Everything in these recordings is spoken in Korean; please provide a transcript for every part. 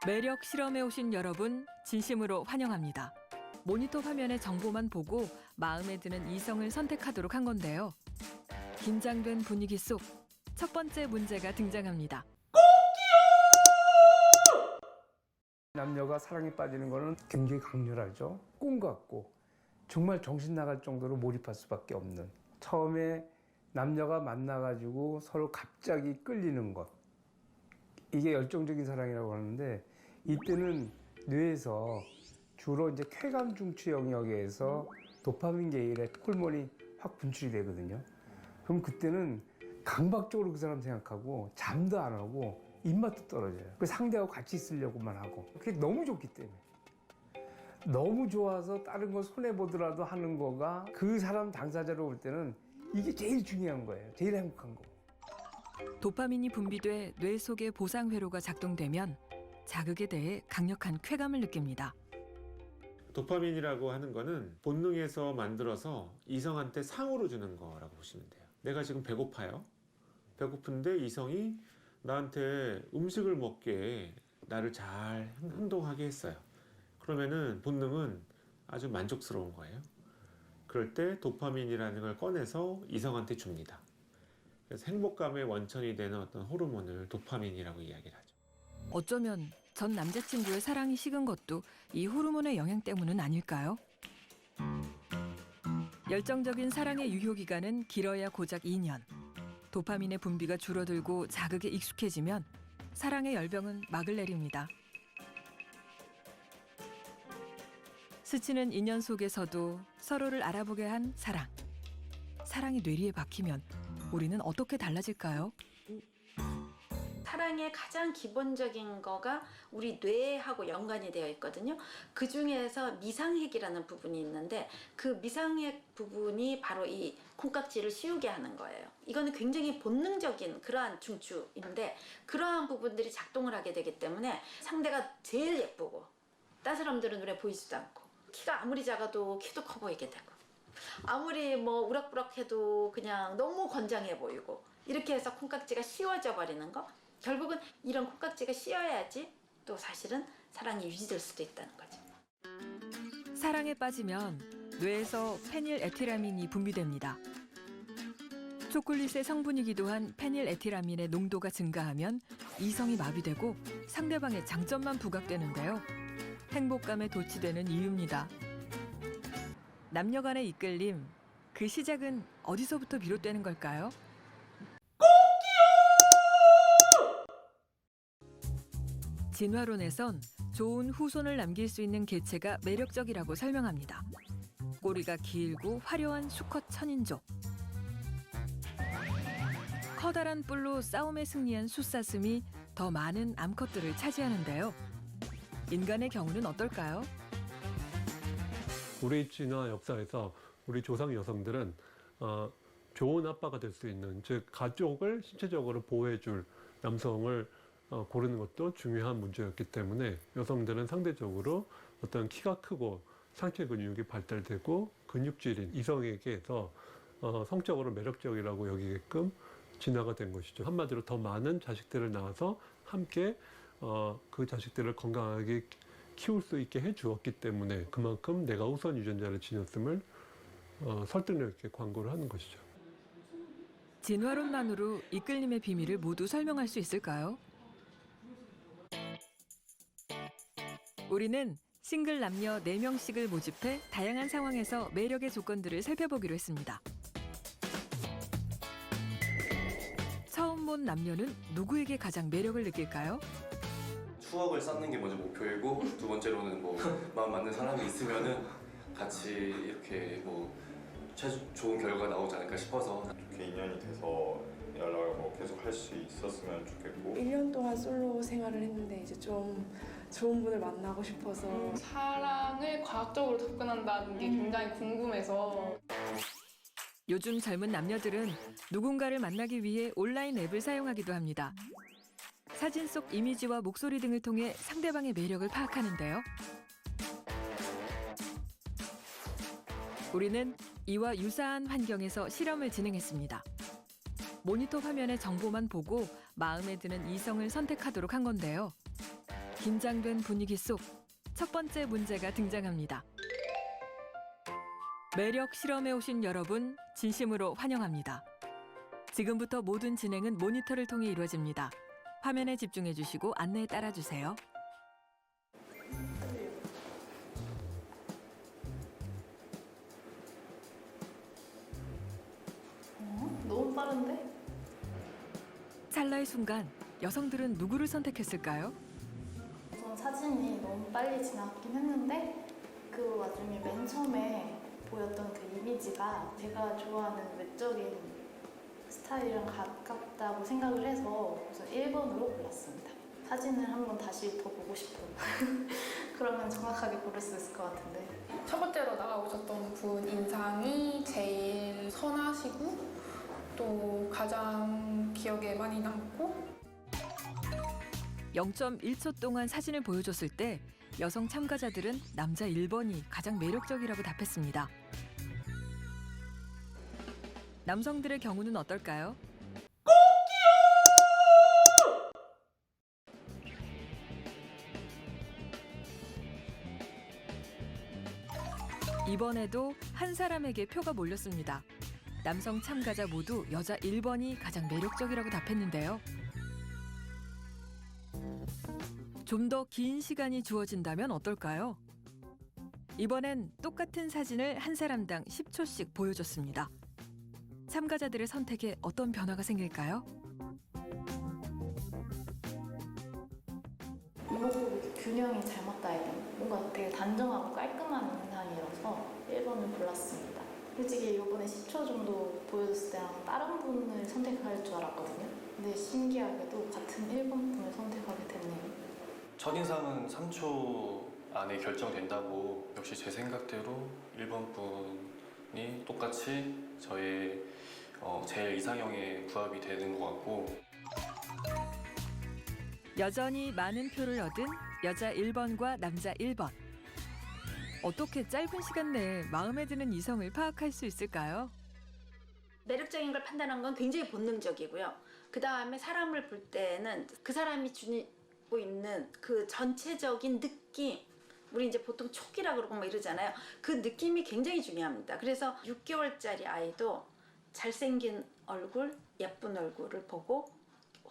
매력 실험에 오신 여러분 진심으로 환영합니다. 모니터 화면의 정보만 보고 마음에 드는 이성을 선택하도록 한 건데요. 긴장된 분위기 속 첫 번째 문제가 등장합니다. 남녀가 사랑에 빠지는 거는 굉장히 강렬하죠. 꿈 같고 정말 정신 나갈 정도로 몰입할 수밖에 없는. 처음에 남녀가 만나가지고 서로 갑자기 끌리는 것. 이게 열정적인 사랑이라고 하는데 이때는 뇌에서 주로 이제 쾌감 중추 영역에서 도파민 계열의 호르몬이 확 분출이 되거든요. 그럼 그때는 강박적으로 그 사람 생각하고 잠도 안 하고 입맛도 떨어져요. 그 상대하고 같이 있으려고만 하고. 그게 너무 좋기 때문에. 너무 좋아서 다른 거 손해보더라도 하는 거가 그 사람 당사자로 볼 때는 이게 제일 중요한 거예요. 제일 행복한 거. 도파민이 분비돼 뇌 속의 보상 회로가 작동되면 자극에 대해 강력한 쾌감을 느낍니다. 도파민이라고 하는 거는 본능에서 만들어서 이성한테 상으로 주는 거라고 보시면 돼요. 내가 지금 배고파요. 배고픈데 이성이 나한테 음식을 먹게 나를 잘 행동하게 했어요. 그러면은 본능은 아주 만족스러운 거예요. 그럴 때 도파민이라는 걸 꺼내서 이성한테 줍니다. 그래서 행복감의 원천이 되는 어떤 호르몬을 도파민이라고 이야기를 하죠. 어쩌면 전 남자친구의 사랑이 식은 것도 이 호르몬의 영향 때문은 아닐까요? 열정적인 사랑의 유효기간은 길어야 고작 2년. 도파민의 분비가 줄어들고 자극에 익숙해지면 사랑의 열병은 막을 내립니다. 스치는 인연 속에서도 서로를 알아보게 한 사랑. 사랑이 뇌리에 박히면 우리는 어떻게 달라질까요? 사랑의 가장 기본적인 거가 우리 뇌하고 연관이 되어 있거든요. 그 중에서 미상핵이라는 부분이 있는데 그 미상핵 부분이 바로 이 콩깍지를 씌우게 하는 거예요. 이거는 굉장히 본능적인 그러한 중추인데 그러한 부분들이 작동을 하게 되기 때문에 상대가 제일 예쁘고 딴 사람들은 눈에 보이지도 않고 키가 아무리 작아도 키도 커 보이게 되고 아무리 뭐 우락부락해도 그냥 너무 건장해 보이고 이렇게 해서 콩깍지가 씌워져 버리는 거. 결국은 이런 콩깍지가 씌어야지 또 사실은 사랑이 유지될 수도 있다는 거죠. 사랑에 빠지면 뇌에서 페닐에틸아민이 분비됩니다. 초콜릿의 성분이기도 한 페닐에틸아민의 농도가 증가하면 이성이 마비되고 상대방의 장점만 부각되는데요. 행복감에 도취되는 이유입니다. 남녀 간의 이끌림, 그 시작은 어디서부터 비롯되는 걸까요? 진화론에선 좋은 후손을 남길 수 있는 개체가 매력적이라고 설명합니다. 꼬리가 길고 화려한 수컷 천인종. 커다란 뿔로 싸움에 승리한 숫사슴이 더 많은 암컷들을 차지하는데요. 인간의 경우는 어떨까요? 우리 진화 역사에서 우리 조상 여성들은 좋은 아빠가 될 수 있는, 즉 가족을 신체적으로 보호해줄 남성을 고르는 것도 중요한 문제였기 때문에 여성들은 상대적으로 어떤 키가 크고 상체 근육이 발달되고 근육질인 이성에게서 성적으로 매력적이라고 여기게끔 진화가 된 것이죠. 한마디로 더 많은 자식들을 낳아서 함께 그 자식들을 건강하게 키울 수 있게 해주었기 때문에 그만큼 내가 우선 유전자를 지녔음을 설득력 있게 광고를 하는 것이죠. 진화론만으로 이끌림의 비밀을 모두 설명할 수 있을까요? 우리는 싱글 남녀 4명씩을 모집해 다양한 상황에서 매력의 조건들을 살펴보기로 했습니다. 처음 본 남녀는 누구에게 가장 매력을 느낄까요? 추억을 쌓는 게 먼저 목표이고 두 번째로는 뭐 마음 맞는 사람이 있으면은 같이 이렇게 뭐 좋은 결과가 나오지 않을까 싶어서 좋게 인연이 돼서 연락을 뭐 계속 할 수 있었으면 좋겠고 1년 동안 솔로 생활을 했는데 이제 좀 좋은 분을 만나고 싶어서 사랑을 과학적으로 접근한다는 게 굉장히 궁금해서 요즘 젊은 남녀들은 누군가를 만나기 위해 온라인 앱을 사용하기도 합니다. 사진 속 이미지와 목소리 등을 통해 상대방의 매력을 파악하는데요. 우리는 이와 유사한 환경에서 실험을 진행했습니다. 모니터 화면의 정보만 보고 마음에 드는 이성을 선택하도록 한 건데요. 긴장된 분위기 속 첫 번째 문제가 등장합니다. 매력 실험에 오신 여러분 진심으로 환영합니다. 지금부터 모든 진행은 모니터를 통해 이루어집니다. 화면에 집중해 주시고 안내에 따라 주세요. 너무 빠른데? 찰나의 순간 여성들은 누구를 선택했을까요? 우선 사진이 너무 빨리 지나갔긴 했는데 그 와중에 맨 처음에 보였던 그 이미지가 제가 좋아하는 외적인 스타일이랑 가깝다고 생각을 해서 우선 1번으로 골랐습니다. 사진을 한번 다시 더 보고 싶어요. 그러면 정확하게 고를 수 있을 것 같은데. 첫 번째로 나가오셨던 분 인상이 제일 선하시고 또 가장 기억에 많이 남고 0.1초 동안 사진을 보여줬을 때 여성 참가자들은 남자 1번이 가장 매력적이라고 답했습니다. 남성들의 경우는 어떨까요? 이번에도 한 사람에게 표가 몰렸습니다. 남성 참가자 모두 여자 1번이 가장 매력적이라고 답했는데요. 좀 더 긴 시간이 주어진다면 어떨까요? 이번엔 똑같은 사진을 한 사람당 10초씩 보여줬습니다. 참가자들의 선택에 어떤 변화가 생길까요? 이목구비 균형이 잘 맞다 해야 되나? 뭔가 되게 단정하고 깔끔한 인상이라서 1번을 골랐습니다. 솔직히 이번에 10초 정도 보여줬을 때랑 다른 분을 선택할 줄 알았거든요. 근데 신기하게도 같은 1번 분을 선택하게 됐네요. 첫인상은 3초 안에 결정된다고 역시 제 생각대로 1번 분이 똑같이 저의 제일 이상형에 부합이 되는 것 같고 여전히 많은 표를 얻은 여자 1번과 남자 1번. 어떻게 짧은 시간 내에 마음에 드는 이성을 파악할 수 있을까요? 매력적인 걸 판단하는 건 굉장히 본능적이고요. 그 다음에 사람을 볼 때는 그 사람이 지니고 있는 그 전체적인 느낌, 우리 이제 보통 촉이라 그러고 뭐 이러잖아요. 그 느낌이 굉장히 중요합니다. 그래서 6개월짜리 아이도 잘생긴 얼굴, 예쁜 얼굴을 보고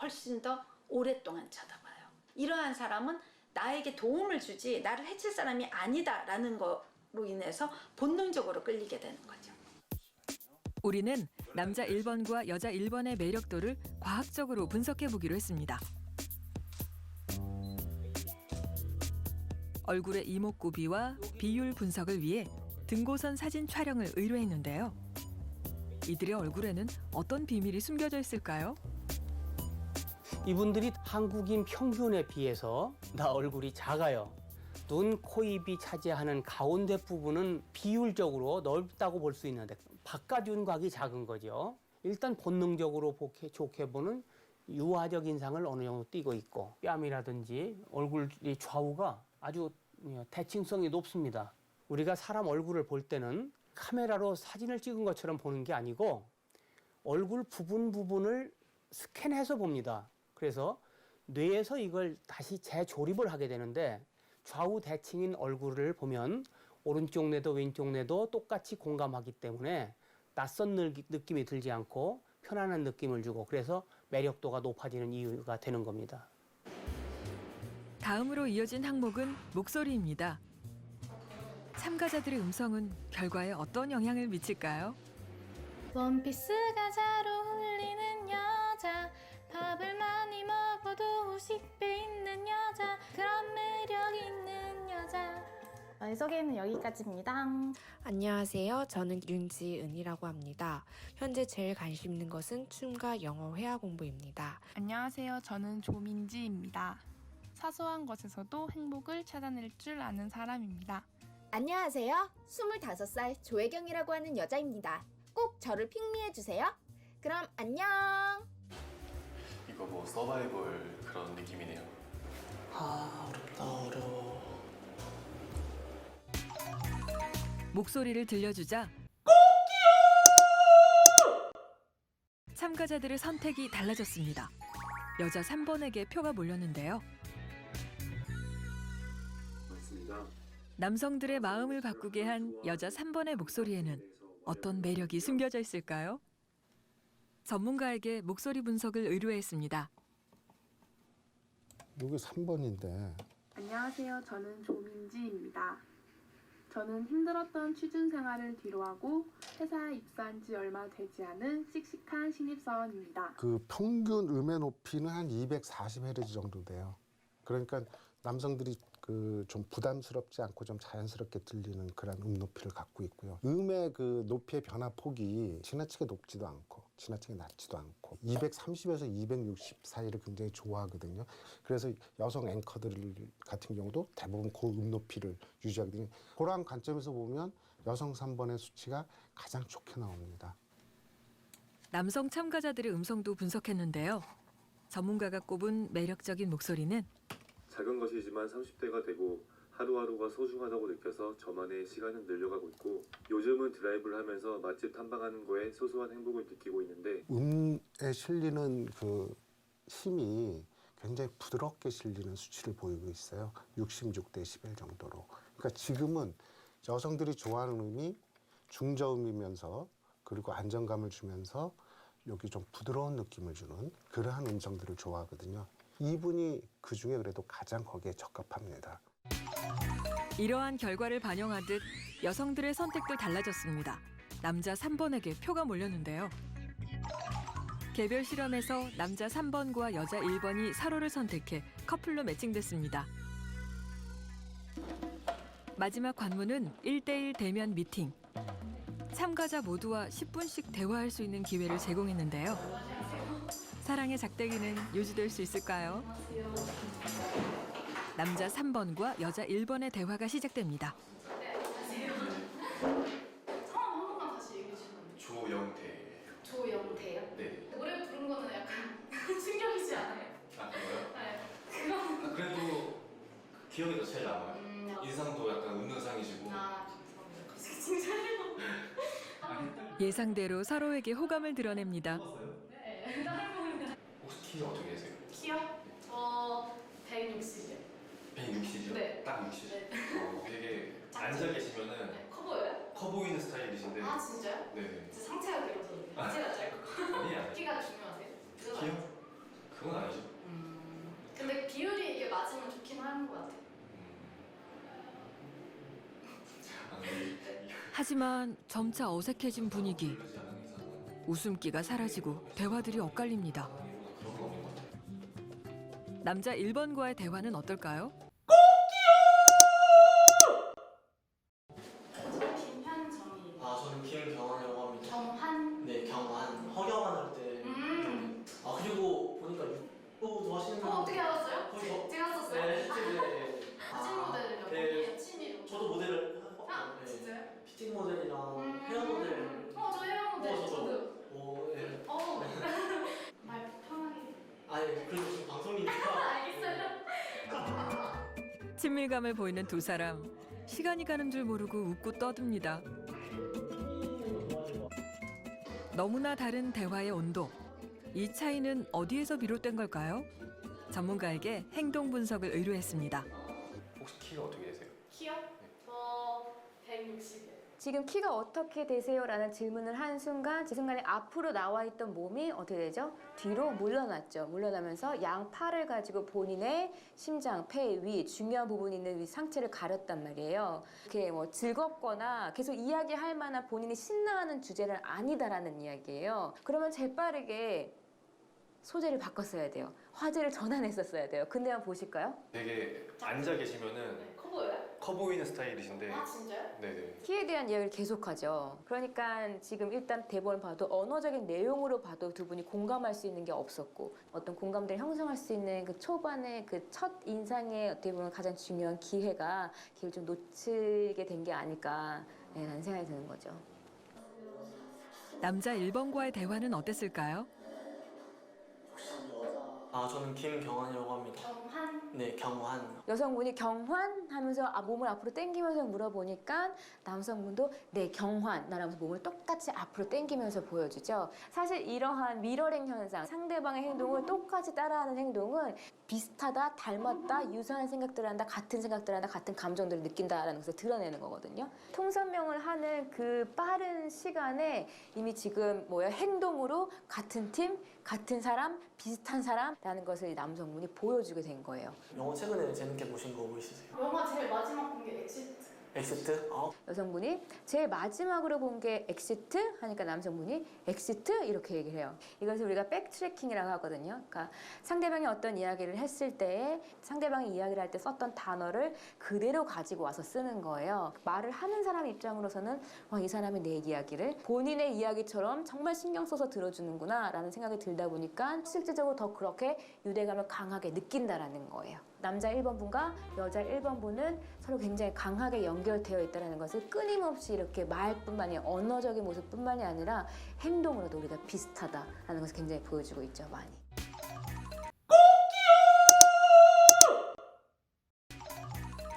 훨씬 더 오랫동안 쳐다봐요. 이러한 사람은 나에게 도움을 주지 나를 해칠 사람이 아니다라는 거로 인해서 본능적으로 끌리게 되는 거죠. 우리는 남자 1번과 여자 1번의 매력도를 과학적으로 분석해 보기로 했습니다. 얼굴의 이목구비와 비율 분석을 위해 등고선 사진 촬영을 의뢰했는데요. 이들의 얼굴에는 어떤 비밀이 숨겨져 있을까요? 이분들이 한국인 평균에 비해서 나 얼굴이 작아요. 눈, 코, 입이 차지하는 가운데 부분은 비율적으로 넓다고 볼 수 있는데 바깥 윤곽이 작은 거죠. 일단 본능적으로 좋게 보는 유아적 인상을 어느 정도 띠고 있고 뺨이라든지 얼굴이 좌우가 아주 대칭성이 높습니다. 우리가 사람 얼굴을 볼 때는 카메라로 사진을 찍은 것처럼 보는 게 아니고 얼굴 부분을 스캔해서 봅니다. 그래서 뇌에서 이걸 다시 재조립을 하게 되는데 좌우 대칭인 얼굴을 보면 오른쪽 뇌도 왼쪽 뇌도 똑같이 공감하기 때문에 낯선 느낌이 들지 않고 편안한 느낌을 주고 그래서 매력도가 높아지는 이유가 되는 겁니다. 다음으로 이어진 항목은 목소리입니다. 참가자들의 음성은 결과에 어떤 영향을 미칠까요? 원피스가 잘 어울리는 여자, 밥을 많이 먹어도 50배 있는 여자, 그런 매력 있는 여자. 소개는 여기까지입니다. 안녕하세요. 저는 윤지은이라고 합니다. 현재 제일 관심 있는 것은 춤과 영어 회화 공부입니다. 안녕하세요. 저는 조민지입니다. 사소한 것에서도 행복을 찾아낼 줄 아는 사람입니다. 안녕하세요. 25살 조혜경이라고 하는 여자입니다. 꼭 저를 핑미해주세요. 그럼 안녕. 이거 뭐 서바이벌 그런 느낌이네요. 어렵다 어려워. 목소리를 들려주자 참가자들의 선택이 달라졌습니다. 여자 3번에게 표가 몰렸는데요. 남성들의 마음을 바꾸게 한 여자 3번의 목소리에는 어떤 매력이 숨겨져 있을까요? 전문가에게 목소리 분석을 의뢰했습니다. 여기 3번인데. 안녕하세요. 저는 조민지입니다. 저는 힘들었던 취준 생활을 뒤로하고 회사에 입사한 지 얼마 되지 않은 씩씩한 신입사원입니다. 그 평균 음의 높이는 한 240Hz 정도 돼요. 그러니까 남성들이 그 좀 부담스럽지 않고 좀 자연스럽게 들리는 그런 음 높이를 갖고 있고요. 음의 그 높이의 변화 폭이 지나치게 높지도 않고 지나치게 낮지도 않고 230에서 260 사이를 굉장히 좋아하거든요. 그래서 여성 앵커들 같은 경우도 대부분 그 음 높이를 유지하거든요. 그런 관점에서 보면 여성 3번의 수치가 가장 좋게 나옵니다. 남성 참가자들의 음성도 분석했는데요. 전문가가 꼽은 매력적인 목소리는 작은 것이지만 30대가 되고 하루하루가 소중하다고 느껴서 저만의 시간은 늘려가고 있고 요즘은 드라이브를 하면서 맛집 탐방하는 거에 소소한 행복을 느끼고 있는데 음에 실리는 그 힘이 굉장히 부드럽게 실리는 수치를 보이고 있어요. 66dB 정도로. 그러니까 지금은 여성들이 좋아하는 음이 중저음이면서 그리고 안정감을 주면서 여기 좀 부드러운 느낌을 주는 그러한 음성들을 좋아하거든요. 이분이 그중에 그래도 가장 거기에 적합합니다. 이러한 결과를 반영하듯 여성들의 선택도 달라졌습니다. 남자 3번에게 표가 몰렸는데요. 개별 실험에서 남자 3번과 여자 1번이 서로를 선택해 커플로 매칭됐습니다. 마지막 관문은 1대1 대면 미팅. 참가자 모두와 10분씩 대화할 수 있는 기회를 제공했는데요. 사랑의 작대기는 유지될 수 있을까요? 남자 3번과 여자 1번의 대화가 시작됩니다. 성함 한 번만 다시 얘기해 주시면. 조영태. 조영태요? 네. 노래 부른 거는 약간 충격이지 않아요? 아 그거요? 네. 그건 아, 그래도 기억이 더 잘 남아요. 인상도 약간 웃는 상이시고. 감사합니다. 칭찬해요. 예상대로 서로에게 호감을 드러냅니다. 네. 다른 분은 혹시 키 어떻게 되세요? 키요? 저 160이요. 160이요? 네. 딱 60? 네. 되게 앉아 계시면은 네. 커 보여요? 커 보이는 스타일이신데. 아 진짜요? 네. 제 상체가 길어서 상체가 짧고. 아니에요. 키가 중요하세요? 그건 키요? 아니죠. 그건 아니죠. 근데 비율이 이게 맞으면 좋긴 하는 것 같아요. 하지만 점차 어색해진 분위기. 웃음기가 사라지고 대화들이 엇갈립니다. 남자 1번과의 대화는 어떨까요? 저는 김현정이에요. 아 저는 김경환이라고 합니다. 경환? 네 경환. 허경환 할 때. 아 그리고 보니까 육도도 하시는 분. 어떻게 알았어요? 거기서. 제가 썼어요? 네 실제. 사진 모델이라고 네. 취미로. 저도 모델을. 아 네. 진짜요? 피팅 모델이랑 헤어 모델. 저 헤어 모델 저도. 오 네. 말 편하게. 아니 그래도 지금 방송이니까. 알겠어요. 친밀감을 보이는 두 사람. 시간이 가는 줄 모르고 웃고 떠듭니다. 너무나 다른 대화의 온도. 이 차이는 어디에서 비롯된 걸까요? 전문가에게 행동 분석을 의뢰했습니다. 혹시 키가 어떻게 되세요? 키요? 저 160이요. 지금 키가 어떻게 되세요? 라는 질문을 한 순간 제 순간에 앞으로 나와 있던 몸이 어떻게 되죠? 뒤로 물러났죠. 물러나면서 양 팔을 가지고 본인의 심장, 폐, 위 중요한 부분이 있는 위 상체를 가렸단 말이에요. 이렇게 뭐 즐겁거나 계속 이야기할 만한 본인이 신나하는 주제는 아니다라는 이야기예요. 그러면 재빠르게 소재를 바꿨어야 돼요. 화제를 전환했었어야 돼요. 근데 한번 보실까요? 되게 앉아 계시면은 커 보여요? 커 보이는 스타일이신데. 아 진짜요? 네네. 키에 대한 이야기를 계속하죠. 그러니까 지금 일단 대본을 봐도 언어적인 내용으로 봐도 두 분이 공감할 수 있는 게 없었고 어떤 공감대를 형성할 수 있는 그 초반의 그 첫 인상의 어떻게 보면 가장 중요한 기회가 기회를 좀 놓치게 된 게 아닐까 라는 생각이 드는 거죠. 남자 1번과의 대화는 어땠을까요? 아 저는 김경환이라고 합니다. 경환? 네, 경환. 여성분이 경환 하면서 몸을 앞으로 당기면서 물어보니까 남성분도 네, 경환 라면서 몸을 똑같이 앞으로 당기면서 보여주죠. 사실 이러한 미러링 현상, 상대방의 행동을 똑같이 따라하는 행동은 비슷하다, 닮았다, 유사한 생각들을 한다, 같은 생각들을 한다, 같은 감정들을 느낀다라는 것을 드러내는 거거든요. 통선명을 하는 그 빠른 시간에 이미 지금 행동으로 같은 팀, 같은 사람, 비슷한 사람라는 것을 이 남성분이 보여주게 된 거예요. 영화 최근에 재밌게 보신 거 뭐 있으세요? 영화 제일 마지막 본 게 엑시트. 엑시트? 여성분이 제일 마지막으로 본 게 엑시트 하니까 남성분이 엑시트 이렇게 얘기를 해요. 이것을 우리가 백트래킹이라고 하거든요. 그러니까 상대방이 어떤 이야기를 했을 때 상대방이 이야기를 할 때 썼던 단어를 그대로 가지고 와서 쓰는 거예요. 말을 하는 사람 입장으로서는 이 사람이 내 이야기를 본인의 이야기처럼 정말 신경 써서 들어주는구나 라는 생각이 들다 보니까 실질적으로 더 그렇게 유대감을 강하게 느낀다라는 거예요. 남자 1번분과 여자 1번분은 서로 굉장히 강하게 연결되어 있다는 것을 끊임없이 이렇게 말뿐만이 아니라 언어적인 모습뿐만이 아니라 행동으로도 우리가 비슷하다라는 것을 굉장히 보여주고 있죠, 많이.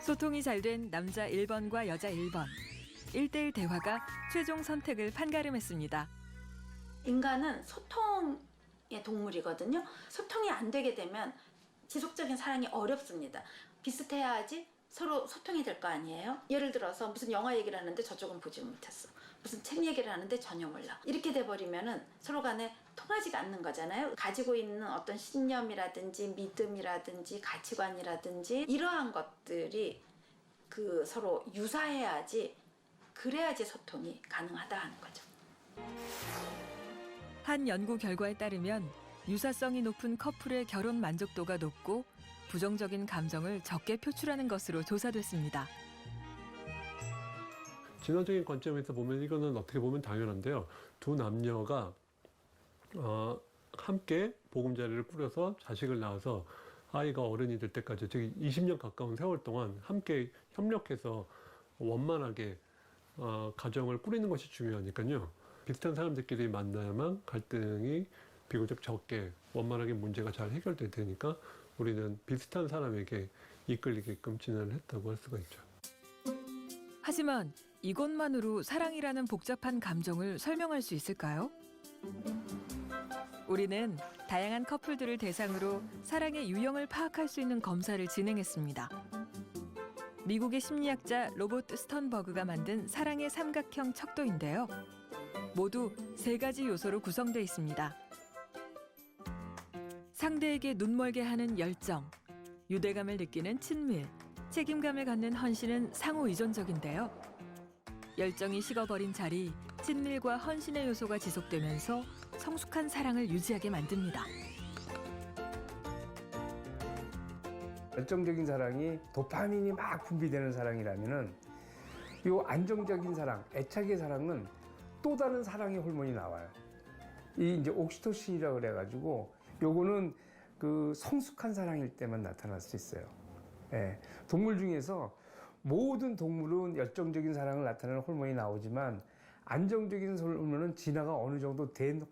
소통이 잘 된 남자 1번과 여자 1번. 1대1 대화가 최종 선택을 판가름했습니다. 인간은 소통의 동물이거든요. 소통이 안 되게 되면 지속적인 사랑이 어렵습니다. 비슷해야지 서로 소통이 될 거 아니에요? 예를 들어서 무슨 영화 얘기를 하는데 저쪽은 보지 못했어. 무슨 책 얘기를 하는데 전혀 몰라. 이렇게 돼버리면은 서로 간에 통하지가 않는 거잖아요. 가지고 있는 어떤 신념이라든지 믿음이라든지 가치관이라든지 이러한 것들이 그 서로 유사해야지, 그래야지 소통이 가능하다 하는 거죠. 한 연구 결과에 따르면 유사성이 높은 커플의 결혼 만족도가 높고 부정적인 감정을 적게 표출하는 것으로 조사됐습니다. 진화적인 관점에서 보면 이거는 어떻게 보면 당연한데요. 두 남녀가 함께 보금자리를 꾸려서 자식을 낳아서 아이가 어른이 될 때까지, 즉 20년 가까운 세월 동안 함께 협력해서 원만하게 가정을 꾸리는 것이 중요하니까요. 비슷한 사람들끼리 만나야만 갈등이 비교적 적게 원만하게 문제가 잘 해결될 테니까 우리는 비슷한 사람에게 이끌리게끔 진화를 했다고 할 수가 있죠. 하지만 이것만으로 사랑이라는 복잡한 감정을 설명할 수 있을까요? 우리는 다양한 커플들을 대상으로 사랑의 유형을 파악할 수 있는 검사를 진행했습니다. 미국의 심리학자 로버트 스턴버그가 만든 사랑의 삼각형 척도인데요. 모두 3가지 요소로 구성되어 있습니다. 상대에게 눈멀게 하는 열정, 유대감을 느끼는 친밀, 책임감을 갖는 헌신은 상호 의존적인데요. 열정이 식어버린 자리, 친밀과 헌신의 요소가 지속되면서 성숙한 사랑을 유지하게 만듭니다. 열정적인 사랑이 도파민이 막 분비되는 사랑이라면은 이 안정적인 사랑, 애착의 사랑은 또 다른 사랑의 호르몬이 나와요. 이 이제 옥시토신이라고 그래가지고 요거는 그 성숙한 사랑일 때만 나타날 수 있어요. 예. 동물 중에서 모든 동물은 열정적인 사랑을 나타내는 호르몬이 나오지만 안정적인 호르몬은 진화가 어느 정도 된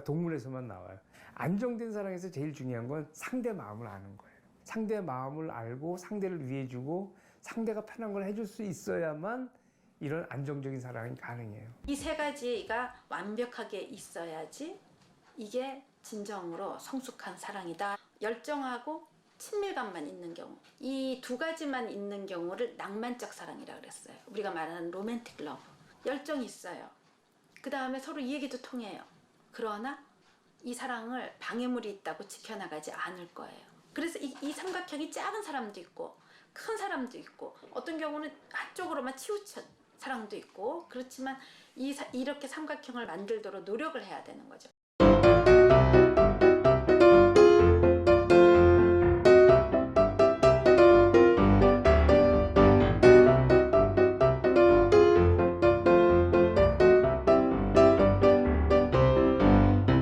동물에서만 나와요. 안정된 사랑에서 제일 중요한 건 상대 마음을 아는 거예요. 상대 마음을 알고 상대를 위해주고 상대가 편한 걸 해줄 수 있어야만 이런 안정적인 사랑이 가능해요. 이 3가지가 완벽하게 있어야지 이게 진정으로 성숙한 사랑이다. 열정하고 친밀감만 있는 경우, 이 2가지만 있는 경우를 낭만적 사랑이라고 그랬어요. 우리가 말하는 로맨틱 러브. 열정이 있어요. 그 다음에 서로 이 얘기도 통해요. 그러나 이 사랑을 방해물이 있다고 지켜나가지 않을 거예요. 그래서 이 삼각형이 작은 사람도 있고 큰 사람도 있고 어떤 경우는 한쪽으로만 치우친 사랑도 있고, 그렇지만 이렇게 삼각형을 만들도록 노력을 해야 되는 거죠.